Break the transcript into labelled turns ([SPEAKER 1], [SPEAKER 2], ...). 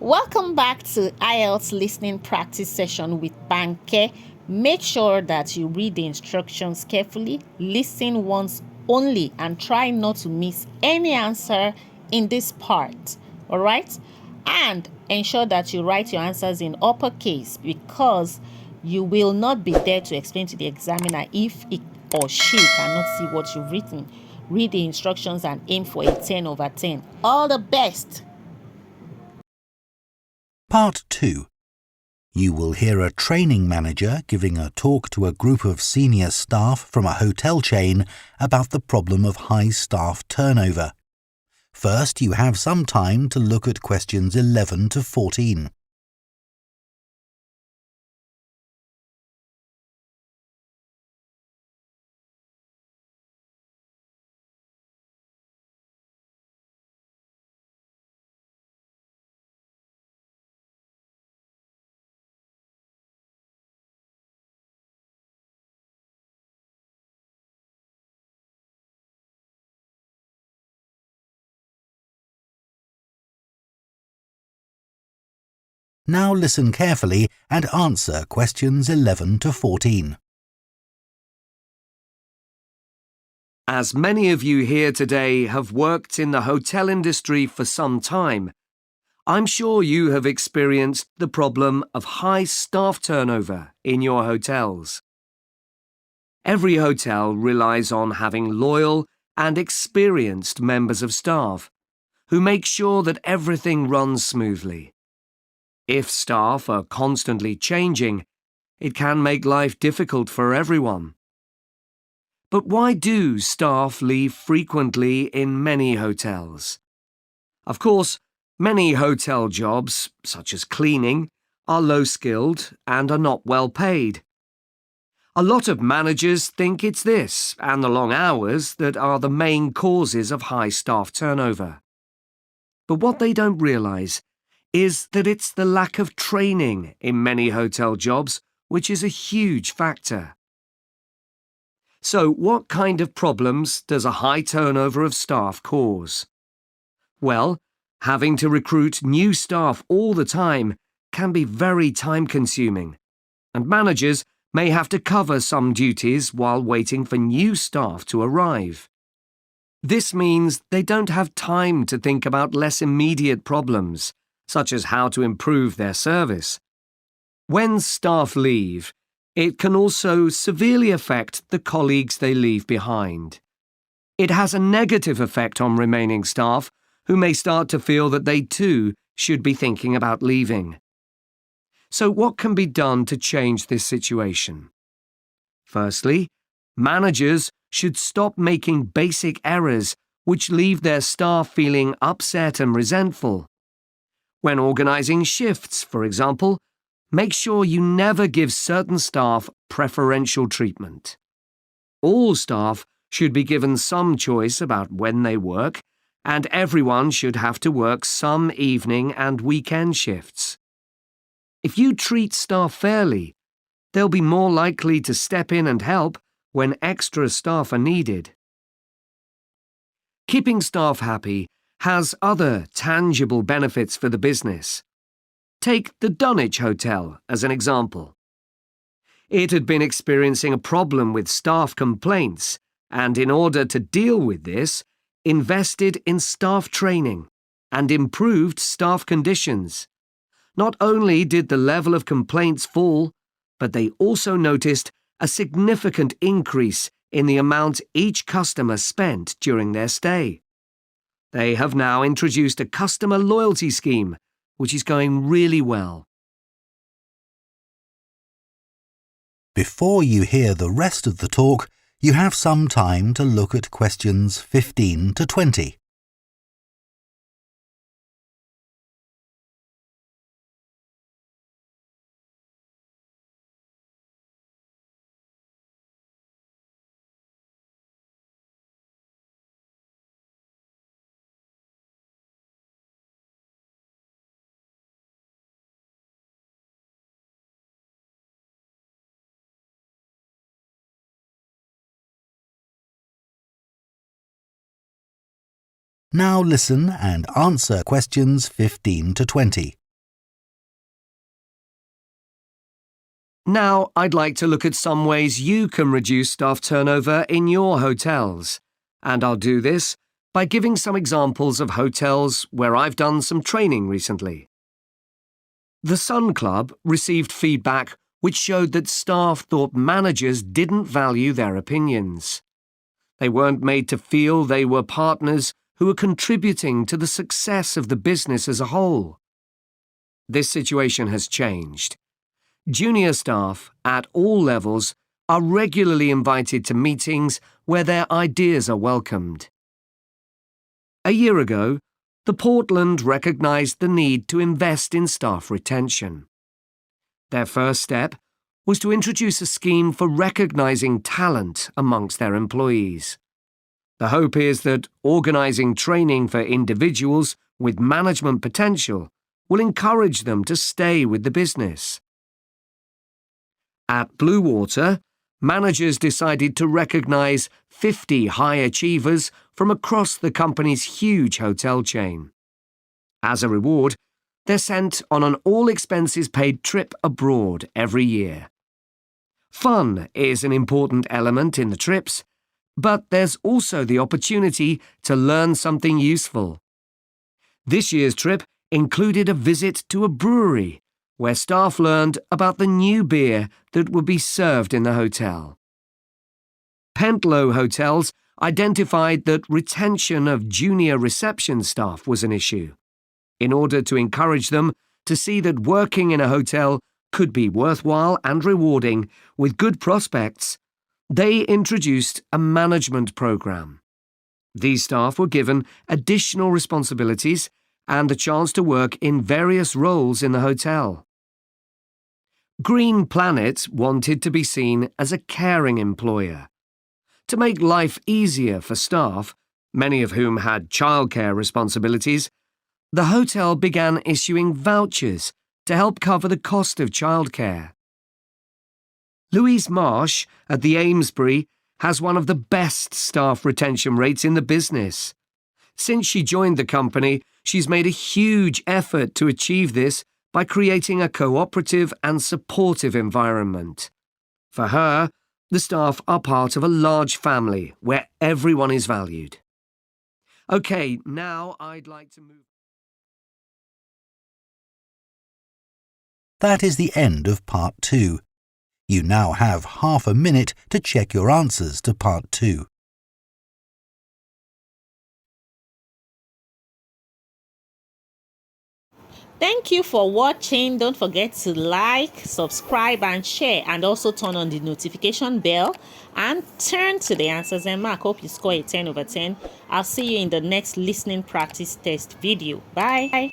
[SPEAKER 1] Welcome back to IELTS listening practice session with Banke. Make sure that you read the instructions carefully, listen once only, and try not to miss any answer in this part. Alright? And ensure that you write your answers in uppercase because you will not be there to explain to the examiner if he or she cannot see what you've written. Read the instructions and aim for a 10 over 10. All the best!
[SPEAKER 2] Part 2. You will hear a training manager giving a talk to a group of senior staff from a hotel chain about the problem of high staff turnover. First, you have some time to look at questions 11 to 14. Now listen carefully and answer questions 11 to 14.
[SPEAKER 3] As many of you here today have worked in the hotel industry for some time, I'm sure you have experienced the problem of high staff turnover in your hotels. Every hotel relies on having loyal and experienced members of staff who make sure that everything runs smoothly. If staff are constantly changing, it can make life difficult for everyone. But why do staff leave frequently in many hotels? Of course, many hotel jobs, such as cleaning, are low-skilled and are not well paid. A lot of managers think it's this and the long hours that are the main causes of high staff turnover. But what they don't realise is that it's the lack of training in many hotel jobs which is a huge factor. So, what kind of problems does a high turnover of staff cause? Well, having to recruit new staff all the time can be very time-consuming, and managers may have to cover some duties while waiting for new staff to arrive. This means they don't have time to think about less immediate problems, such as how to improve their service. When staff leave, it can also severely affect the colleagues they leave behind. It has a negative effect on remaining staff, who may start to feel that they too should be thinking about leaving. So what can be done to change this situation? Firstly, managers should stop making basic errors which leave their staff feeling upset and resentful. When organising shifts, for example, make sure you never give certain staff preferential treatment. All staff should be given some choice about when they work, and everyone should have to work some evening and weekend shifts. If you treat staff fairly, they'll be more likely to step in and help when extra staff are needed. Keeping staff happy has other tangible benefits for the business. Take the Dunwich Hotel as an example. It had been experiencing a problem with staff complaints and, in order to deal with this, invested in staff training and improved staff conditions. Not only did the level of complaints fall, but they also noticed a significant increase in the amount each customer spent during their stay. They have now introduced a customer loyalty scheme, which is going really well.
[SPEAKER 2] Before you hear the rest of the talk, you have some time to look at questions 15 to 20. Now listen and answer questions 15 to 20.
[SPEAKER 3] Now, I'd like to look at some ways you can reduce staff turnover in your hotels. And I'll do this by giving some examples of hotels where I've done some training recently. The Sun Club received feedback which showed that staff thought managers didn't value their opinions. They weren't made to feel they were partners who were contributing to the success of the business as a whole. This situation has changed. Junior staff at all levels are regularly invited to meetings where their ideas are welcomed. A year ago, the Portland recognised the need to invest in staff retention. Their first step was to introduce a scheme for recognising talent amongst their employees. The hope is that organising training for individuals with management potential will encourage them to stay with the business. At Blue Water, managers decided to recognise 50 high achievers from across the company's huge hotel chain. As a reward, they're sent on an all-expenses-paid trip abroad every year. Fun is an important element in the trips, but there's also the opportunity to learn something useful. This year's trip included a visit to a brewery, where staff learned about the new beer that would be served in the hotel. Pentlow Hotels identified that retention of junior reception staff was an issue. In order to encourage them to see that working in a hotel could be worthwhile and rewarding with good prospects, they introduced a management program. These staff were given additional responsibilities and the chance to work in various roles in the hotel. Green Planet wanted to be seen as a caring employer. To make life easier for staff, many of whom had childcare responsibilities, the hotel began issuing vouchers to help cover the cost of childcare. Louise Marsh at the Amesbury has one of the best staff retention rates in the business. Since she joined the company, she's made a huge effort to achieve this by creating a cooperative and supportive environment. For her, the staff are part of a large family where everyone is valued. Okay, now I'd like to move.
[SPEAKER 2] That is the end of Part 2. You now have half a minute to check your answers to Part 2.
[SPEAKER 1] Thank you for watching. Don't forget to like, subscribe and share, and also turn on the notification bell and turn to the answers and mark. Hope you score a 10 over 10. I'll see you in the next listening practice test video. Bye.